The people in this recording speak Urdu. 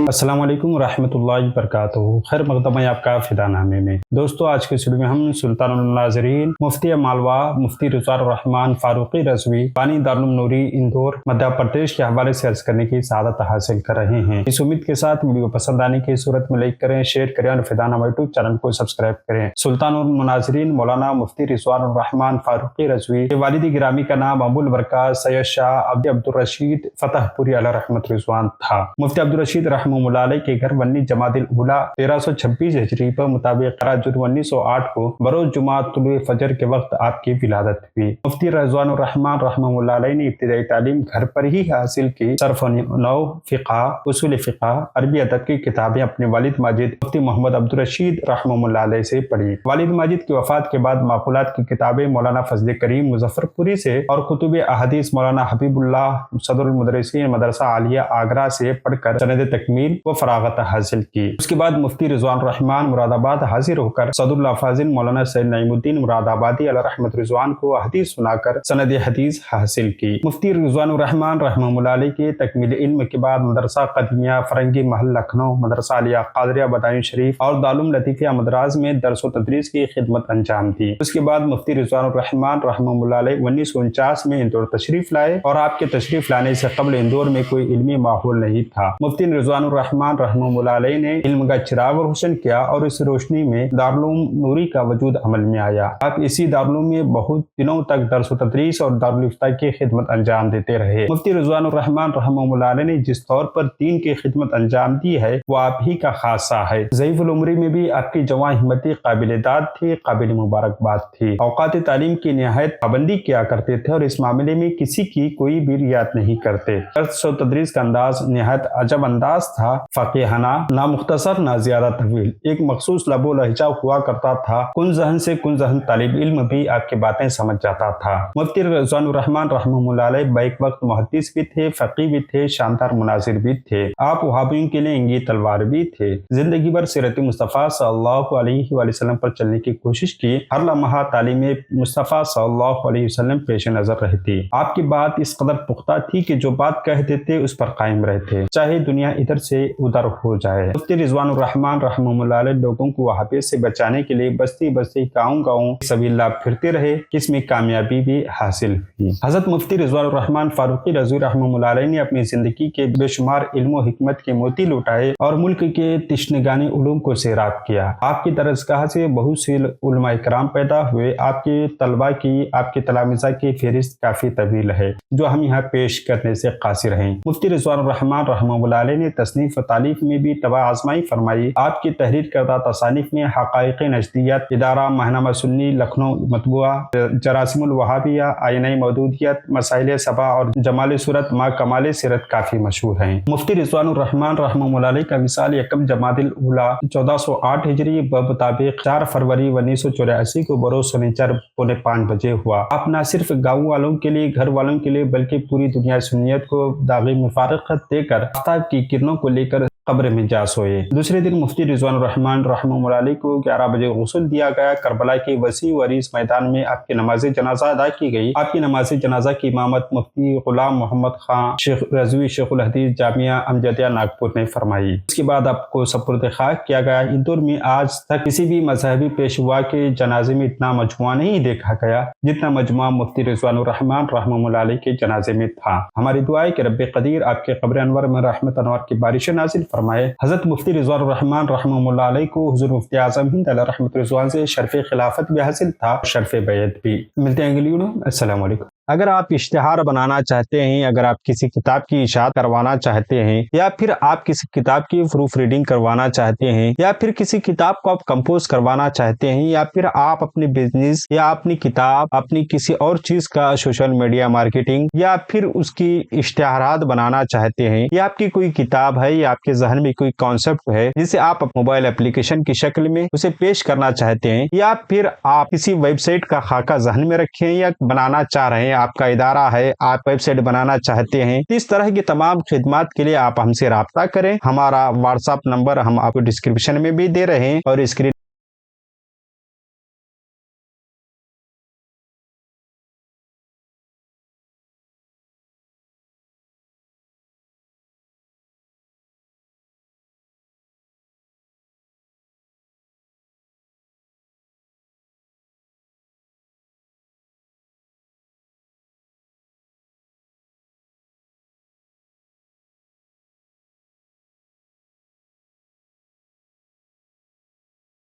السلام علیکم ورحمۃ اللہ وبرکاتہ۔ خیر مقدم ہے آپ کا فدا نامے میں۔ دوستو آج کے شروع میں ہم سلطان الناظرین مفتی مالوا مفتی رضوان الرحمان فاروقی رضوی بانی دارالعلوم نوری اندور مدھیہ پردیش کے حوالے سے عرض کرنے کی سعادت حاصل کر رہے ہیں۔ اس امید کے ساتھ ویڈیو پسند آنے کی صورت میں لائک کریں، شیئر کریں اور فدا نامہ یوٹیوب چینل کو سبسکرائب کریں۔ سلطان المناظرین مولانا مفتی رضوان الرحمان فاروقی رضوی کے والد گرامی کا نام ابو البرکات سید شاہ عبد الرشید فتح پوری علیہ رحمت رضوان تھا۔ مفتی عبد الرشید رحمہ اللہ علیہ کے گھر 19 جمادی الاولیٰ 1326 ہجری پر مطابق 13 جون 1908 کو بروز جمعہ طلوع فجر کے وقت آپ کی ولادت ہوئی۔ مفتی رضوان الرحمان رحمہ اللہ علیہ نے ابتدائی تعلیم گھر پر ہی حاصل کی۔ صرف نو، فقہ، اصول فقہ، عربی ادب کی کتابیں اپنے والد ماجد مفتی محمد عبد الرشید رحمہ اللہ علیہ سے پڑھی۔ والد ماجد کی وفات کے بعد معقولات کی کتابیں مولانا فضل کریم مظفر پوری سے اور کتب احادیث مولانا حبیب اللہ صدر المدرسین مدرسہ عالیہ آگرہ سے پڑھ کر سند تکمیل و فراغت حاصل کی۔ اس کے بعد مفتی رضوان الرحمان مراد آباد حاضر ہو کر صدر الافاضل مولانا سید نعیم الدین مراد آبادی علیہ رحمت رضوان کو حدیث سنا کر سند حدیث حاصل کی۔ مفتی رضوان الرحمان رحمہ اللہ علیہ کے تکمیل علم کے بعد مدرسہ قدیمیہ فرنگی محل لکھنؤ، مدرسہ عالیہ قادریہ بدایوں شریف اور دارالعلوم لطیفیہ مدراس میں درس و تدریس کی خدمت انجام دی۔ اس کے بعد مفتی رضوان الرحمان رحمہ اللہ علیہ 1949 میں اندور تشریف لائے اور آپ کے تشریف لانے سے قبل اندور میں کوئی علمی ماحول نہیں تھا۔ مفتی رضوان الرحمان رحمہ اللہ علیہ نے علم کا چراغ روشن کیا اور اس روشنی میں دارالعلوم نوری کا وجود عمل میں آیا۔ آپ اسی دارالعلوم میں بہت دنوں تک درس و تدریس اور دارالفتہ کی خدمت انجام دیتے رہے۔ مفتی رضوان الرحمان رحمہ اللہ علیہ نے جس طور پر دین کی خدمت انجام دی ہے وہ آپ ہی کا خاصہ ہے۔ ضعیف العمری میں بھی آپ کی جواں ہمتی قابل داد تھی، قابل مبارکباد تھی۔ اوقات تعلیم کی نہایت پابندی کیا کرتے تھے اور اس معاملے میں کسی کی کوئی بھی رعایت نہیں کرتے۔ درس و تدریس کا انداز نہایت عجب انداز تھا، فقیہانہ، نہ مختصر نہ زیادہ طویل، ایک مخصوص لب و لہجہ ہوا کرتا تھا۔ کن ذہن سے کن ذہن طالب علم بھی آپ کی باتیں سمجھ جاتا تھا۔ مفتی رضوان الرحمان رحمہ اللہ علیہ بیک وقت محدث بھی تھے، فقی بھی تھے، شاندار مناظر بھی تھے۔ آپ وہابیوں کے لیے انگی تلوار بھی تھے۔ زندگی بھر سیرت مصطفیٰ صلی اللہ علیہ وآلہ وسلم پر چلنے کی کوشش کی، ہر لمحہ تعلیم مصطفیٰ صلی اللہ علیہ وسلم پیش نظر رہتی۔ آپ کی بات اس قدر پختہ تھی کہ جو بات کہتے تھے اس پر قائم رہتے، چاہے دنیا ادھر سے ادھر ہو جائے۔ مفتی رضوان الرحمان رحمہ اللہ علیہ لوگوں کو وہابیت سے بچانے کے لیے بستی بستی، گاؤں گاؤں سبیل اللہ پھرتے رہے، اس میں کامیابی بھی حاصل ہوئی۔ حضرت مفتی رضوان الرحمان فاروقی رضوی رحمہ اللہ علیہ نے اپنی زندگی کے بے شمار علم و حکمت کے موتی لوٹائے اور ملک کے تشنگان علوم کو سیراب کیا۔ آپ کی درسگاہ سے بہت سے علماء کرام پیدا ہوئے۔ آپ کے طلباء کی، آپ کے تلامذہ کی فہرست کافی طویل ہے جو ہم یہاں پیش کرنے سے قاصر ہیں۔ مفتی رضوان الرحمان رحمہ اللہ علیہ نے تصنیف و تالیف میں بھی طبع آزمائی فرمائی۔ آپ کی تحریر کردہ تصانیف میں حقائق نجدیت، ادارہ ماہنامہ سنی لکھنؤ مطبوعہ، جراثیم الوہابیہ، آئینہ مودودیت، مسائل سبا اور جمال صورت ما کمال سیرت کافی مشہور ہیں۔ مفتی رضوان الرحمان رحمہ اللہ علیہ کا وصال 1 جمادی الاولیٰ 1408 ہجری بمطابق 4 فروری 1984 کو بروز سنیچر 4:45 بجے ہوا۔ آپ نہ صرف گاؤں والوں کے لیے، گھر والوں کے لیے، بلکہ پوری دنیا سنیت کو داغی مفارقت دے کر آفتاب کی کرنوں کو لے کر قبر میں جا سوئے۔ دوسرے دن مفتی رضوان الرحمان رحمہ اللہ علیہ کو 11 بجے غسل دیا گیا۔ کربلا کے وسیع و عریض میدان میں آپ کی نماز جنازہ ادا کی گئی۔ آپ کی نماز جنازہ کی امامت مفتی غلام محمد خان شیخ رضوی شیخ الحدیث جامعہ احمدیہ ناگپور نے فرمائی۔ اس کے بعد آپ کو سپرد خاک کیا گیا۔ اندور میں آج تک کسی بھی مذہبی پیشوا کے جنازے میں اتنا مجموعہ نہیں دیکھا گیا جتنا مجموعہ مفتی رضوان الرحمان رحمہ اللہ علیہ کے جنازے میں تھا۔ ہماری دعا ہے کہ رب قدیر آپ کے قبر انور میں رحمت انوار کی بارش نازل فرمائے۔ حضرت مفتی رضوان الرحمان رحمہ اللہ علیہ کو حضور مفتی اعظم ہند علیہ رحمت رضوان سے شرف خلافت بھی حاصل تھا، شرف بیعت بھی۔ ملتے ہیں اگلی ویڈیو میں۔ السلام علیکم۔ اگر آپ اشتہار بنانا چاہتے ہیں، اگر آپ کسی کتاب کی اشاعت کروانا چاہتے ہیں، یا پھر آپ کسی کتاب کی پروف ریڈنگ کروانا چاہتے ہیں، یا پھر کسی کتاب کو آپ کمپوز کروانا چاہتے ہیں، یا پھر آپ اپنے بزنس یا اپنی کتاب، اپنی کسی اور چیز کا سوشل میڈیا مارکیٹنگ، یا پھر اس کی اشتہارات بنانا چاہتے ہیں، یا آپ کی کوئی کتاب ہے یا آپ کے ذہن میں کوئی کانسیپٹ ہے جسے آپ موبائل اپلیکیشن کی شکل میں اسے پیش کرنا چاہتے ہیں، یا پھر آپ کسی ویب سائٹ کا خاکہ ذہن میں رکھیں یا بنانا چاہ رہے ہیں، آپ کا ادارہ ہے، آپ ویب سائٹ بنانا چاہتے ہیں، اس طرح کی تمام خدمات کے لیے آپ ہم سے رابطہ کریں۔ ہمارا واٹس ایپ نمبر ہم آپ کو ڈسکرپشن میں بھی دے رہے ہیں اور اسکرین